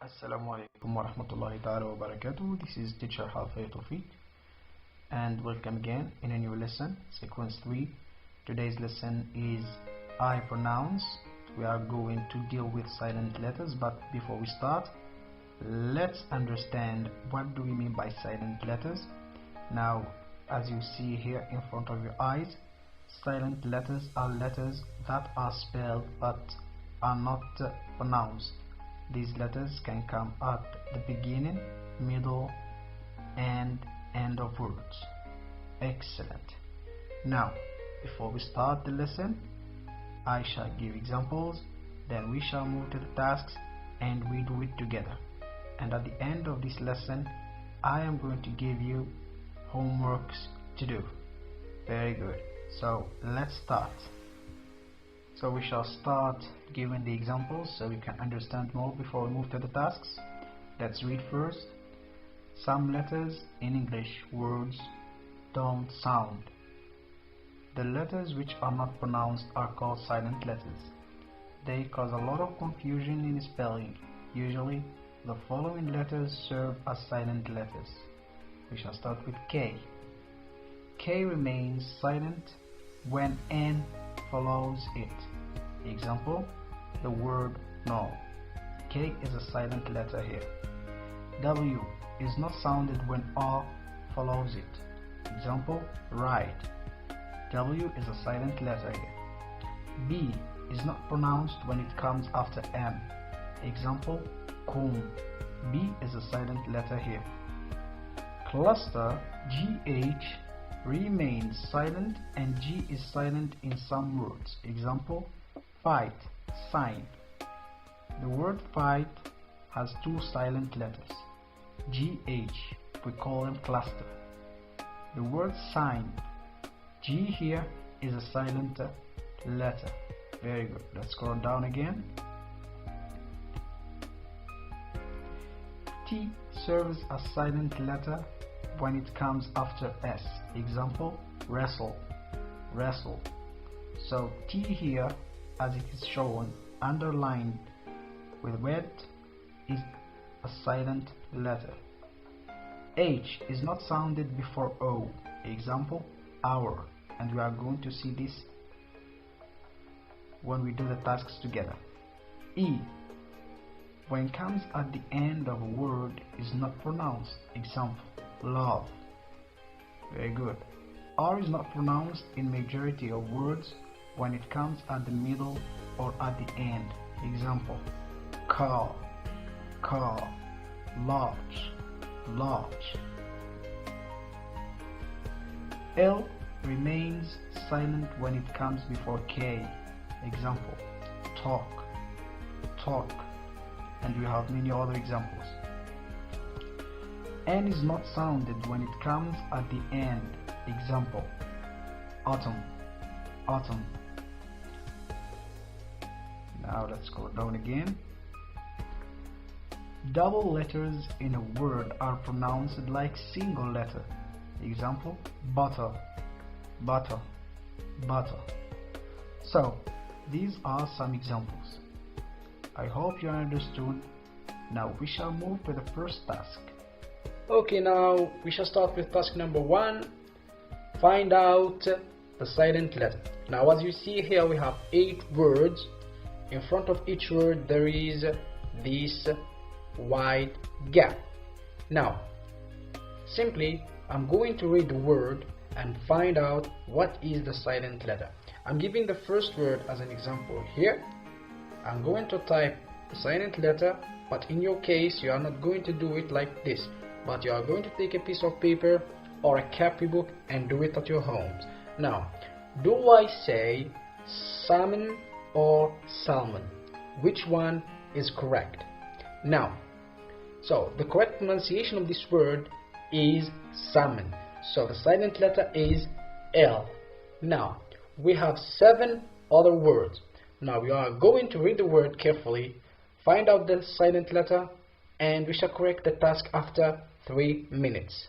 Assalamu alaikum wa rahmatullahi ta'ala wa barakatuh. This is teacher Halfay Tawfiq and welcome again in a new lesson, sequence 3. Today's lesson is I pronouns. We are going to deal with silent letters, but before we start, let's understand what do we mean by silent letters. Now, as you see here in front of your eyes, silent letters are letters that are spelled but are not pronounced. These letters can come at the beginning, middle, and end of words. Excellent. Now, before we start the lesson, I shall give examples, then we shall move to the tasks and we do it together. And at the end of this lesson, I am going to give you homeworks to do. Very good. So let's start. So we shall start giving the examples so we can understand more before we move to the tasks. Let's read first. Some letters in English words don't sound. The letters which are not pronounced are called silent letters. They cause a lot of confusion in spelling. Usually, the following letters serve as silent letters. We shall start with K. K remains silent when N follows it. Example, the word no. K is a silent letter here. W is not sounded when R follows it. Example, right. W is a silent letter here. B is not pronounced when it comes after M. Example, comb. B is a silent letter here. Cluster, GH, remains silent and G is silent in some words. Example, fight, sign. The word fight has two silent letters. GH, we call them cluster. The word sign, G here is a silent letter. Very good. Let's scroll down again. T serves as silent letter when it comes after S. Example, wrestle, wrestle. So T here, as it is shown underlined with red, is a silent letter. H is not sounded before O. Example, hour, and we are going to see this when we do the tasks together. E, when it comes at the end of a word, is not pronounced. Example, love. Very good. R is not pronounced in majority of words when it comes at the middle or at the end. Example, car, car, large, large. L remains silent when it comes before K. Example, talk, talk. And we have many other examples. N is not sounded when it comes at the end. Example, autumn, autumn. Now let's go down again. Double letters in a word are pronounced like single letter. Example, butter, butter, butter. So these are some examples. I hope you understood. Now we shall move to the first task. Okay, now we shall start with task number 1. Find out the silent letter. Now as you see here, we have 8 words. In front of each word there is this wide gap. Now simply I'm going to read the word and find out what is the silent letter. I'm giving the first word as an example here. I'm going to type the silent letter, but in your case you are not going to do it like this, but you are going to take a piece of paper or a copybook and do it at your homes. Now, do I say salmon or salmon? Which one is correct? Now, so the correct pronunciation of this word is salmon. So the silent letter is L. Now, we have 7 other words. Now we are going to read the word carefully, find out the silent letter, and we shall correct the task after 3 minutes.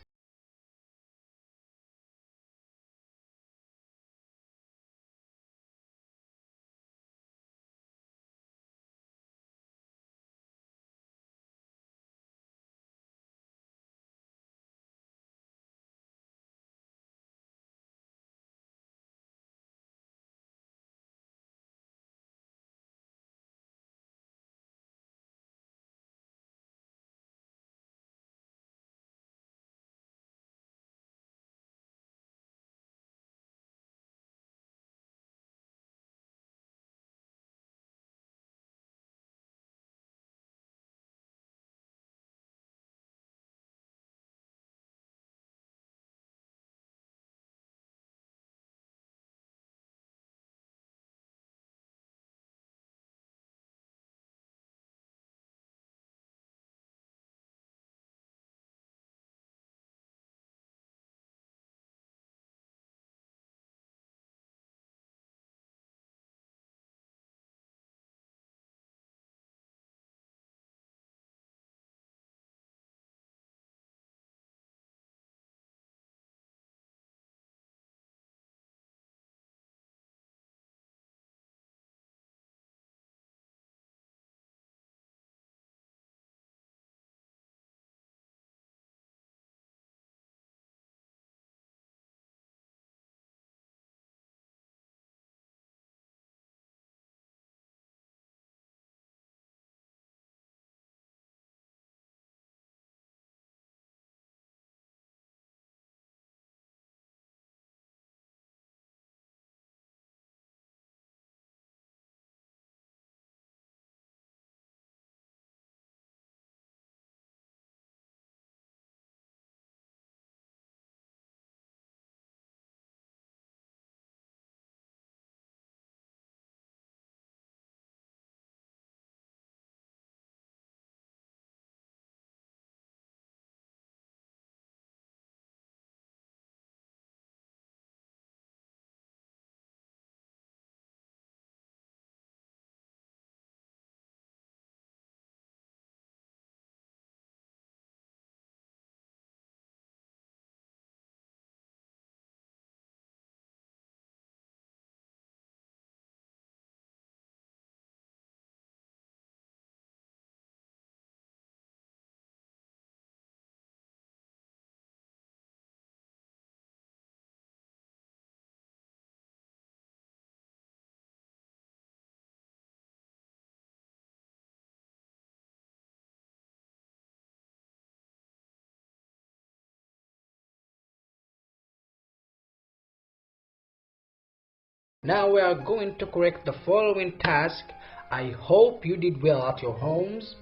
Now we are going to correct the following task. I hope you did well at your homes,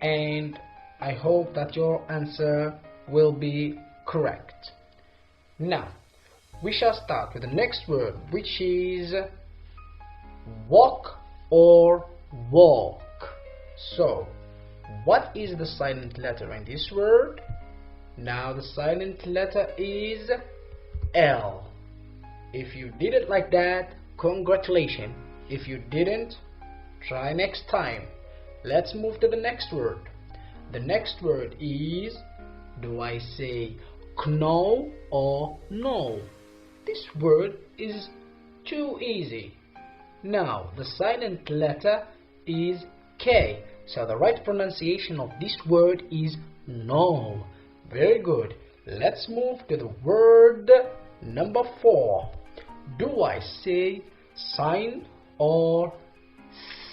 and I hope that your answer will be correct. Now we shall start with the next word, which is walk or walk. So what is the silent letter in this word? Now the silent letter is L. If you did it like that, congratulations. If you didn't, try next time. Let's move to the next word. The next word is, do I say know or no? This word is too easy. Now the silent letter is K, so the right pronunciation of this word is no. Very good. Let's move to the word number 4. Do I say sign or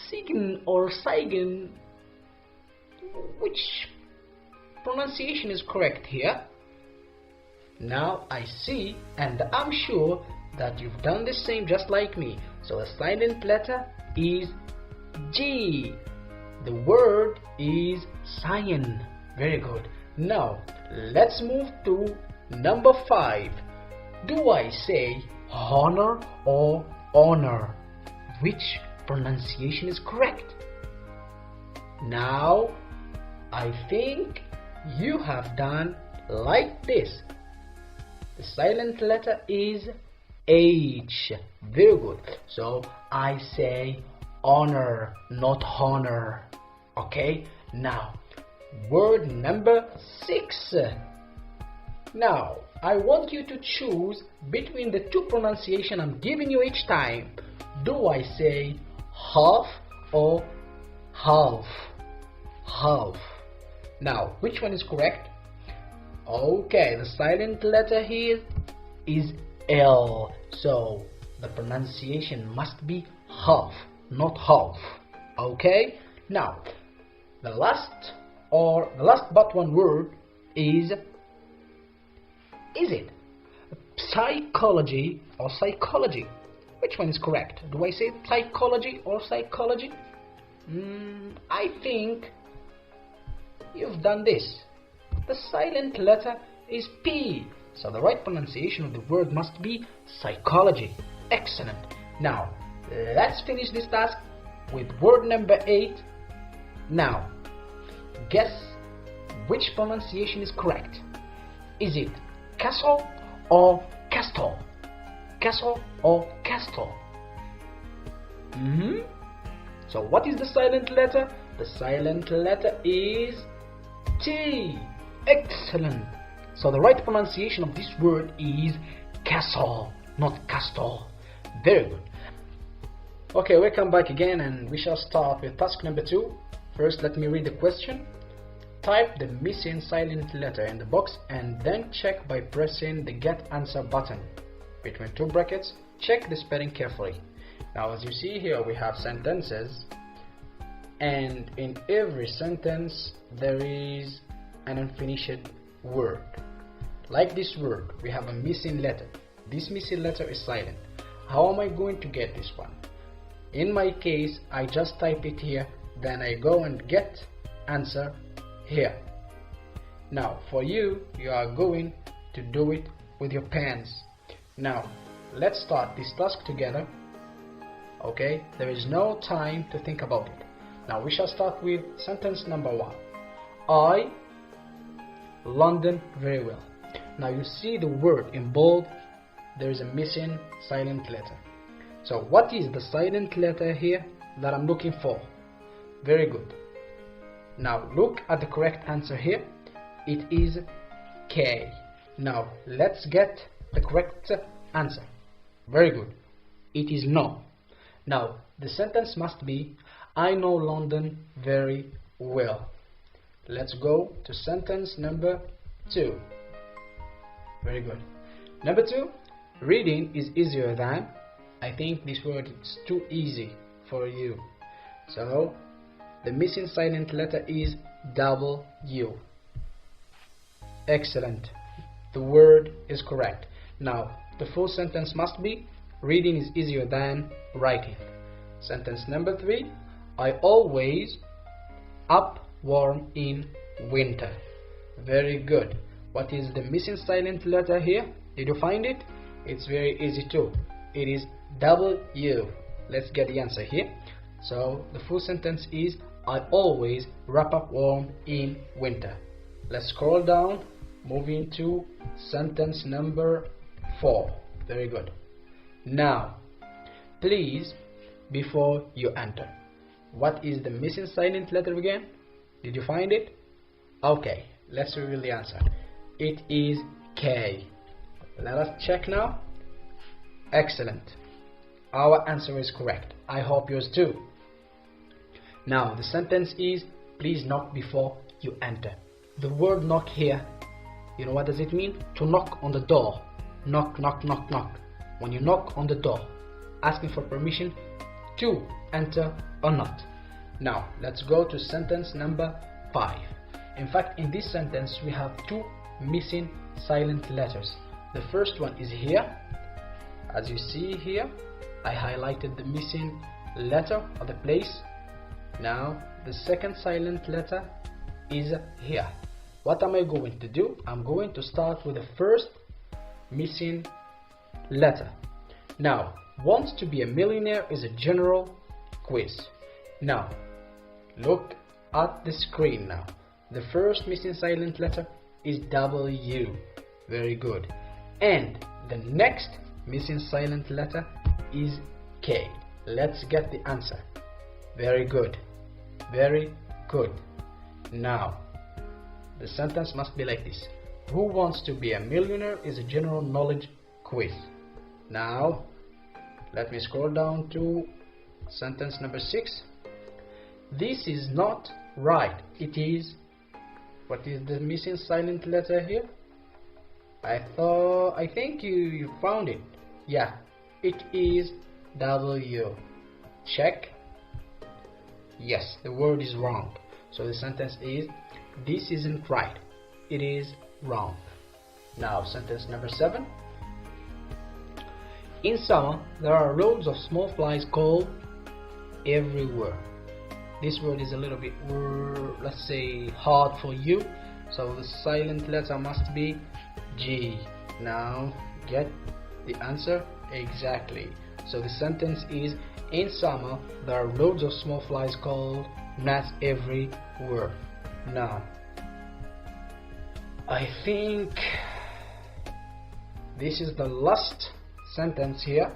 sign or sign? Which pronunciation is correct here? Now I see, and I'm sure that you've done the same just like me. So the silent letter is G. The word is sign. Very good. Now let's move to number 5. Do I say honor or honor? Which pronunciation is correct? Now I think you have done like this. The silent letter is H. Very good. So I say honor, not honor. Okay. Now word number 6. Now I want you to choose between the two pronunciations I'm giving you each time. Do I say half or half? Half. Now which one is correct? Okay, the silent letter here is L, so the pronunciation must be half, not half. Okay. Now the last but one word is it psychology or psychology? Which one is correct? Do I say psychology or psychology? I think you've done this. The silent letter is P, so the right pronunciation of the word must be psychology. Excellent. Now let's finish this task with word number 8. Now guess which pronunciation is correct. Is it castle or castle? Castle or castle? So what is the silent letter? The silent letter is T. Excellent. So the right pronunciation of this word is castle, not castle. Very good. Okay, welcome back again, and we shall start with task number 2. First, let me read the question. Type the missing silent letter in the box and then check by pressing the Get Answer button. Between two brackets, check the spelling carefully. Now as you see here, we have sentences, and in every sentence there is an unfinished word. Like this word, we have a missing letter. This missing letter is silent. How am I going to get this one? In my case, I just type it here, then I go and get answer here. Now for you, you are going to do it with your pens. Now let's start this task together. Okay, there is no time to think about it. Now we shall start with sentence number 1. I London very well. Now you see the word in bold, there is a missing silent letter. So what is the silent letter here that I'm looking for? Very good. Now look at the correct answer here. It is K. Now let's get the correct answer. Very good. It is no. Now the sentence must be I know London very well. Let's go to sentence number 2. Very good. Number 2, reading is easier than. I think this word is too easy for you. So the missing silent letter is W. Excellent. The word is correct. Now the full sentence must be Reading is easier than writing. Sentence number 3. I always up warm in winter. Very good. What is the missing silent letter here? Did you find it? It's very easy too. It is W. Let's get the answer here. So the full sentence is I always wrap up warm in winter. Let's scroll down, moving to sentence number 4. Very good. Now, please, before you enter, what is the missing silent letter again? Did you find it? Okay, let's reveal the answer. It is K. Let us check now. Excellent. Our answer is correct. I hope yours too. Now the sentence is please knock before you enter. The word knock here, you know what does it mean? To knock on the door. Knock, knock, knock, knock. When you knock on the door, asking for permission to enter or not. Now let's go to sentence number 5. In fact, in this sentence we have 2 missing silent letters. The first one is here. As you see here, I highlighted the missing letter or the place. Now the second silent letter is here. What am I going to do? I'm going to start with the first missing letter. Now, wants to be a millionaire is a general quiz. Now look at the screen now. The first missing silent letter is W. Very good. And the next missing silent letter is K. Let's get the answer. Very good. Very good. Now, the sentence must be like this. Who wants to be a millionaire is a general knowledge quiz. Now, let me scroll down to sentence number 6. This is not right. It is. What is the missing silent letter here? I think you found it. Yeah, it is W. Check. Yes, the word is wrong. So the sentence is this isn't right. It is wrong. Now sentence number 7. In summer there are loads of small flies called everywhere. This word is a little bit, let's say, hard for you. So the silent letter must be G. Now get the answer exactly. So the sentence is in summer there are loads of small flies called gnats everywhere. Now I think this is the last sentence here.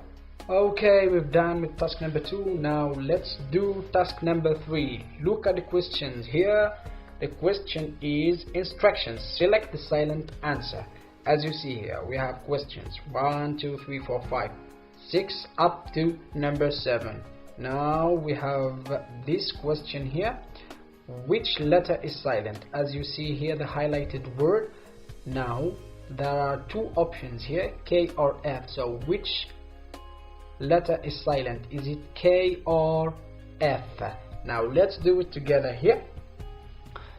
Okay, we're done with task number 2. Now let's do task number 3. Look at the questions here. The question is instructions. Select the silent answer. As you see here, we have questions 1, 2, 3, 4, 5, 6 up to number 7. Now we have this question here. Which letter is silent? As you see here, the highlighted word. Now there are 2 options here, K or F. So which letter is silent? Is it K or F? Now let's do it together here.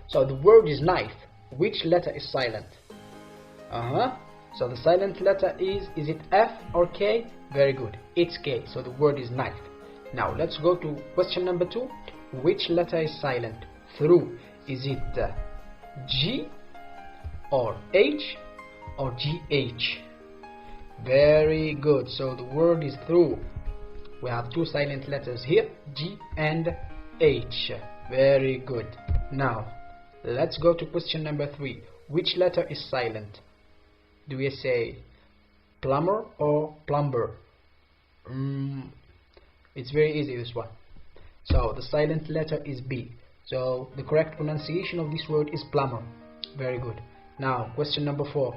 So the word is knife. Which letter is silent? So the silent letter is it F or K? Very good, it's K. So the word is knife. Now let's go to question number 2. Which letter is silent? Through. Is it G or H or GH? Very good. So the word is through. We have 2 silent letters here, G and H. Very good. Now let's go to question number 3. Which letter is silent? Do we say plumber or plumber? It's very easy, this one. So the silent letter is B. So the correct pronunciation of this word is plumber. Very good. Now question number 4.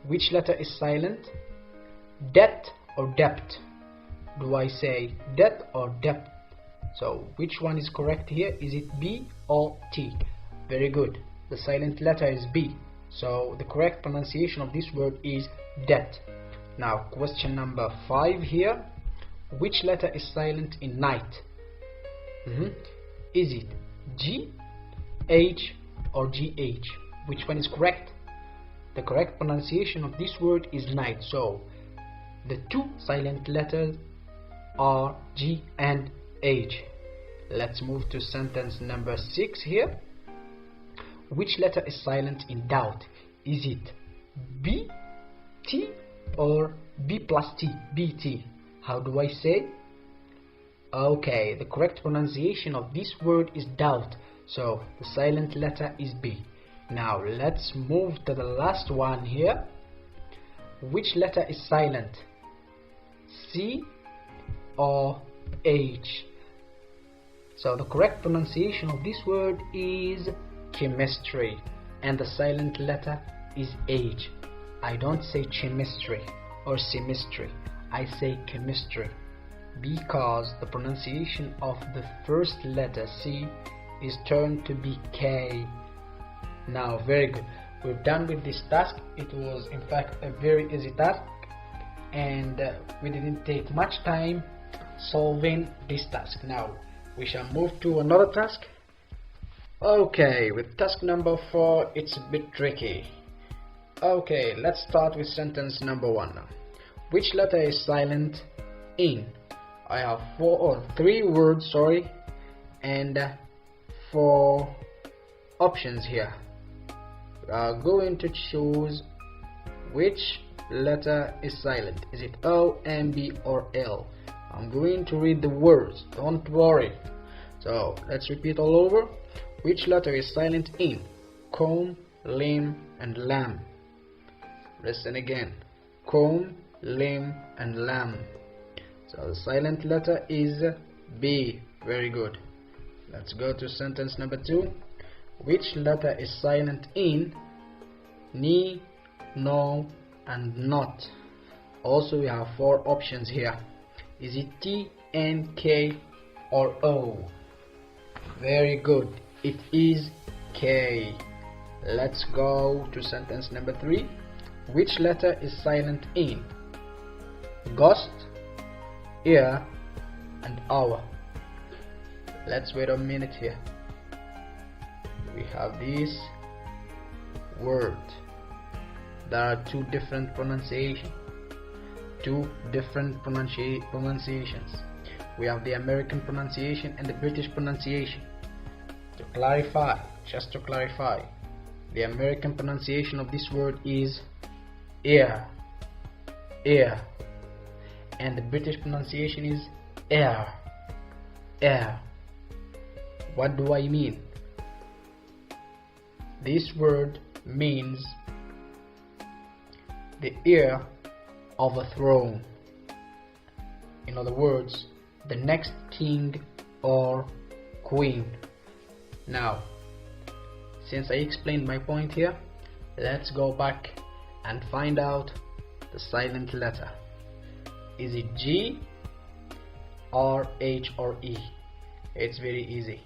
Which letter is silent? Debt or debt? Do I say debt or debt? So which one is correct here? Is it B or T? Very good. The silent letter is B. So the correct pronunciation of this word is debt. Now question number 5 here. Which letter is silent in night? Is it G, H or GH? Which one is correct? The correct pronunciation of this word is night. So the two silent letters are G and H. Let's move to sentence number 6 here. Which letter is silent in doubt? Is it B, T, or B plus T, BT? How do I say? Okay, the correct pronunciation of this word is doubt, so the silent letter is B. Now let's move to the last one here. Which letter is silent? C or H? So the correct pronunciation of this word is chemistry, and the silent letter is H. I don't say chemistry or semistry, I say chemistry, because the pronunciation of the first letter C is turned to be K. Now, very good, we're done with this task. It was in fact a very easy task, and we didn't take much time solving this task. Now we shall move to another task. Okay, with task number 4, it's a bit tricky. Okay, let's start with sentence number 1 now. Which letter is silent in? I have 3 words, and 4 options here. We are going to choose which letter is silent. Is it O, M, B, or L? I'm going to read the words, don't worry. So let's repeat all over. Which letter is silent in comb, limb, and lamb? Listen again. Comb, limb, and lamb. So the silent letter is B. Very good. Let's go to sentence number 2. Which letter is silent in ni, no, and not? Also we have 4 options here. Is it T, N, K, or O? Very good. It is K. Let's go to sentence number 3. Which letter is silent in ghost, ear, and hour? Let's wait a minute here. We have this word. There are 2 different pronunciations. Pronunciations. We have the American pronunciation and the British pronunciation. Just to clarify, the American pronunciation of this word is ear, and the British pronunciation is air. What do I mean? This word means the ear of a throne. In other words, the next king or queen. Now, since I explained my point here, let's go back and find out the silent letter. Is it G, or H, or E? It's very easy.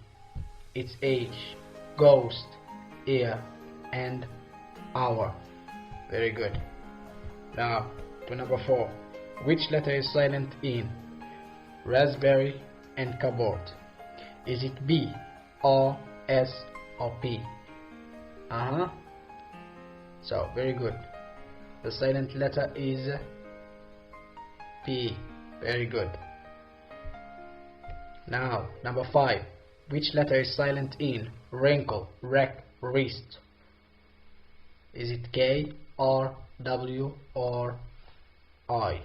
It's H. Ghost, ear, and hour. Very good. Now to number 4. Which letter is silent in raspberry and cupboard? Is it B, R, S, or P? So very good. The silent letter is P. Very good. Now number 5. Which letter is silent in wrinkle, wreck, wrist? Is it K, R, W, or I?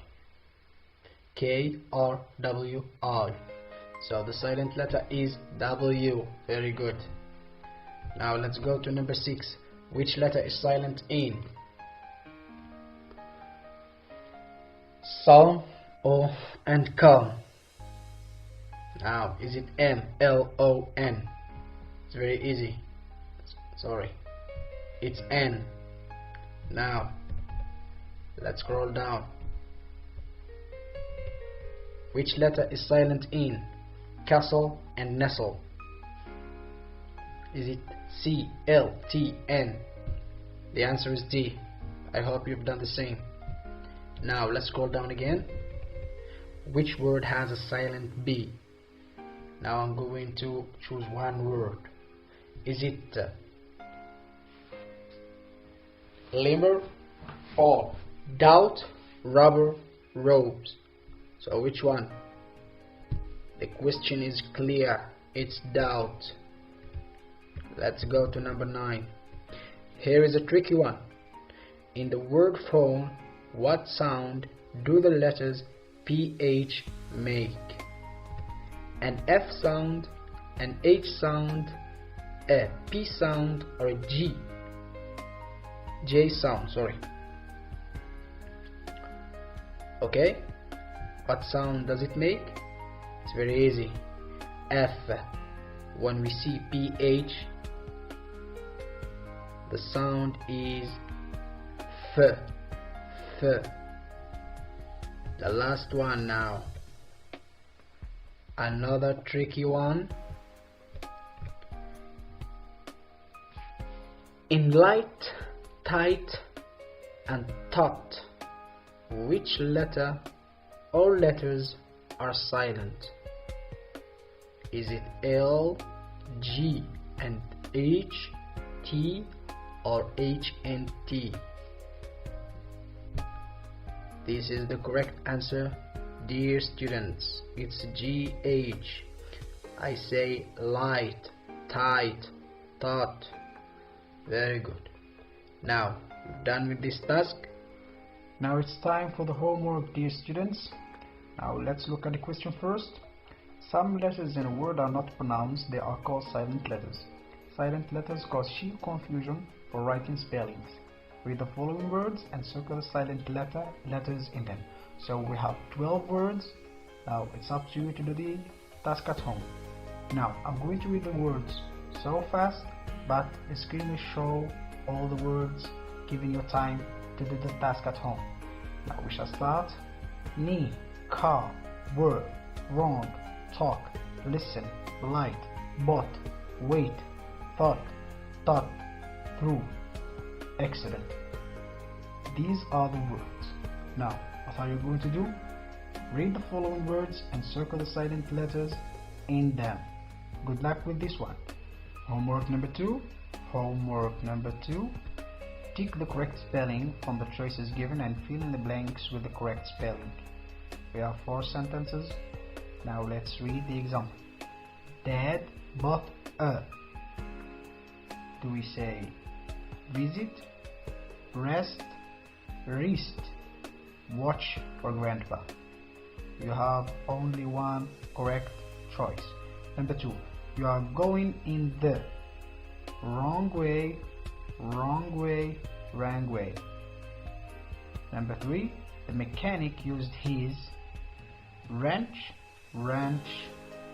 K, R, W, I. So the silent letter is W. Very good. Now let's go to number 6. Which letter is silent in Psalm, O, and calm? Now is it M, L, O, N? It's very easy. It's N. Now let's scroll down. Which letter is silent in castle and nestle? Is it C, L, T, N? The answer is D. I hope you've done the same. Now let's scroll down again. Which word has a silent B? Now I'm going to choose one word. Is it lemur, or doubt, rubber, robes. So which one? The question is clear, it's doubt. Let's go to number 9. Here is a tricky one. In the word phone, what sound do the letters PH make? An F sound, an H sound, a P sound, or a J sound, sorry. Okay, what sound does it make? It's very easy. F. When we see PH, the sound is F. F. The last one now. Another tricky one. In light, tight, and taut, which letter or letters are silent? Is it L, G, and H, T, or H and T? This is the correct answer, dear students. It's GH. I say light, tight, taut. Very good. Now, you're done with this task. Now it's time for the homework, dear students. Now let's look at the question first. Some letters in a word are not pronounced, they are called silent letters. Silent letters cause sheer confusion for writing spellings. Read the following words and circle the silent letters in them. So we have 12 words. Now it's up to you to do the task at home. Now I'm going to read the words so fast, but the screen will show all the words, giving you time to do the task at home. Now we shall start. Knee, car, word, wrong, talk, listen, light, bought, wait, thought, through, excellent. These are the words. Now, what are you going to do? Read the following words and circle the silent letters in them. Good luck with this one. Homework number 2. Homework number 2. Tick the correct spelling from the choices given and fill in the blanks with the correct spelling. We have 4 sentences. Now let's read the example. Dad bought a. Do we say visit, rest, wrist, watch for grandpa? You have only one correct choice. Number 2. You are going in the wrong way, wrong way, wrong way. Number 3. The mechanic used his wrench,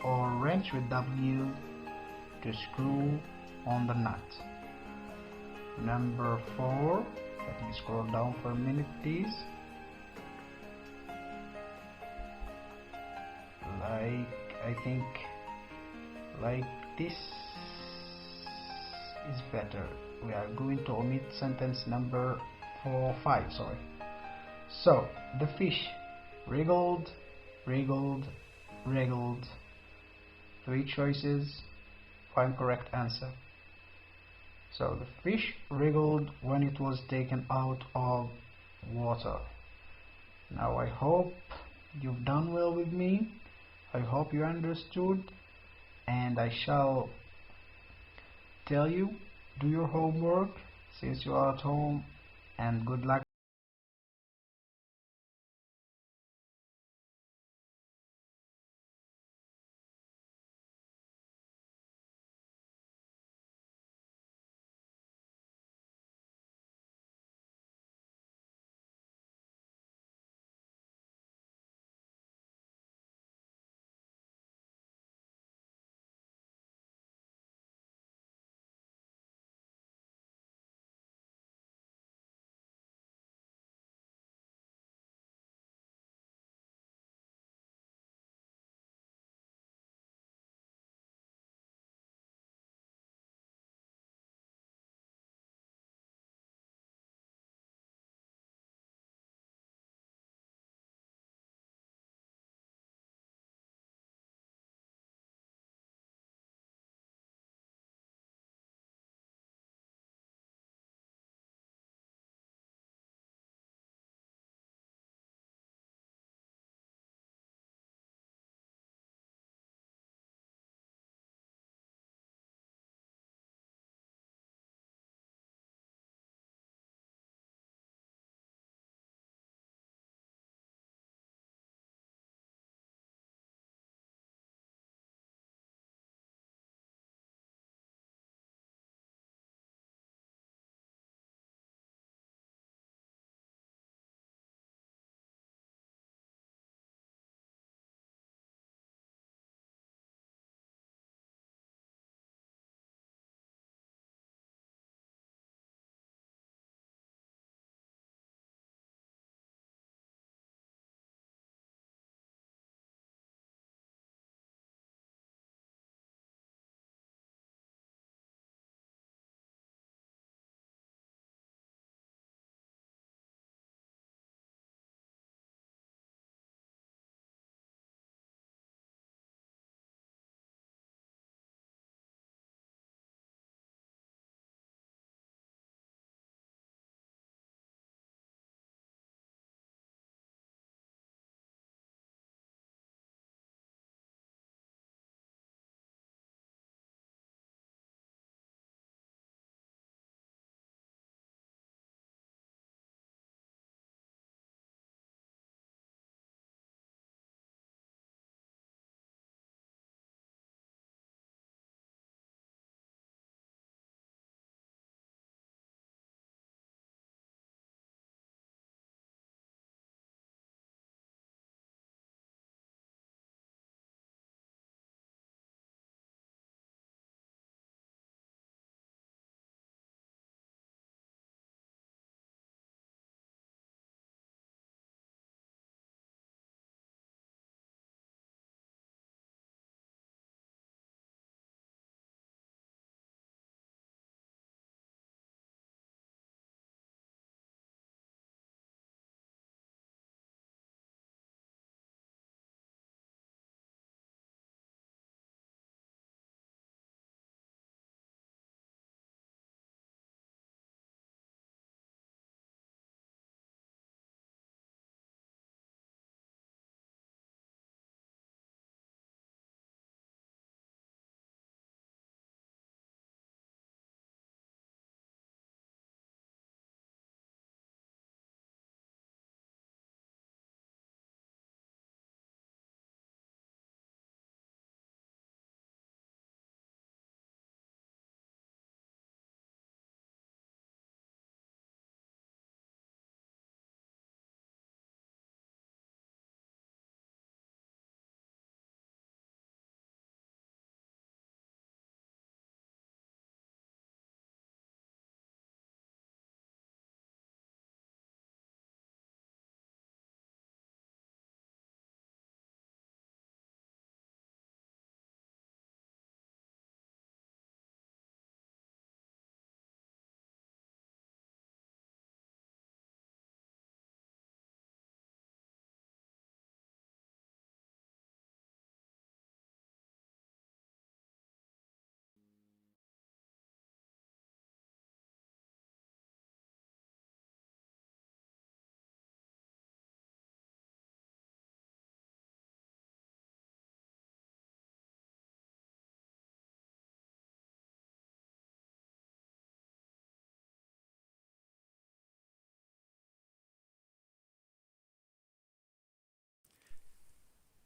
or wrench with W to screw on the nut. Number 4. Let me scroll down for a minute, please. I think like this is better. We are going to omit sentence number 5, sorry. So the fish wriggled, 3 choices, 1 correct answer. So the fish wriggled when it was taken out of water. Now I hope you've done well with me. I hope you understood, and I shall tell you, do your homework since you are at home, and good luck.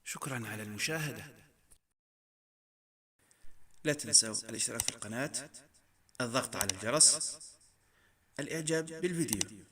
شكرا على المشاهدة. لا تنسوا الاشتراك في القناة، الضغط على الجرس، الإعجاب بالفيديو.